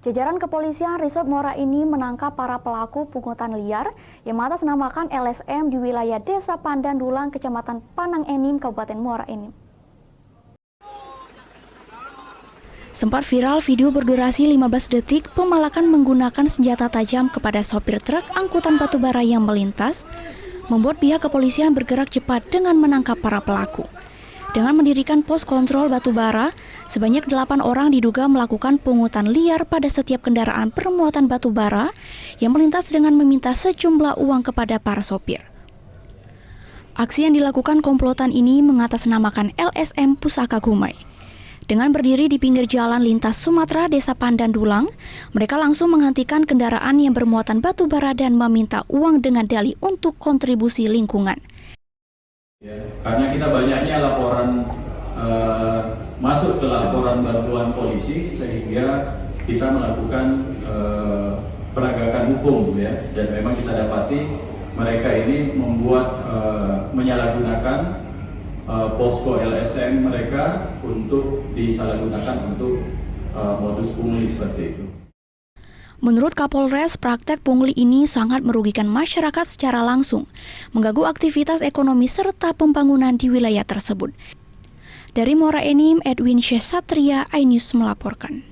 Jajaran kepolisian Resort Muara Enim menangkap para pelaku pungutan liar yang mengatasnamakan LSM di wilayah Desa Pandan Dulang, Kecamatan Panang Enim, Kabupaten Muara Enim. Sempat viral video berdurasi 15 detik pemalakan menggunakan senjata tajam kepada sopir truk angkutan batubara yang melintas, membuat pihak kepolisian bergerak cepat dengan menangkap para pelaku. Dengan mendirikan pos kontrol batubara, sebanyak 8 orang diduga melakukan pungutan liar pada setiap kendaraan bermuatan batubara yang melintas dengan meminta sejumlah uang kepada para sopir. Aksi yang dilakukan komplotan ini mengatasnamakan LSM Pusaka Gumai. Dengan berdiri di pinggir jalan lintas Sumatera Desa Pandan Dulang, mereka langsung menghentikan kendaraan yang bermuatan batubara dan meminta uang dengan dalih untuk kontribusi lingkungan. Ya, karena kita banyaknya laporan masuk ke laporan bantuan polisi, sehingga kita melakukan penegakan hukum, ya. Dan memang kita dapati mereka ini membuat menyalahgunakan posko LSM mereka untuk disalahgunakan untuk modus pungli seperti itu. Menurut Kapolres, praktek pungli ini sangat merugikan masyarakat secara langsung, mengganggu aktivitas ekonomi serta pembangunan di wilayah tersebut. Dari Muara Enim, Edwin Syesatria, iNews melaporkan.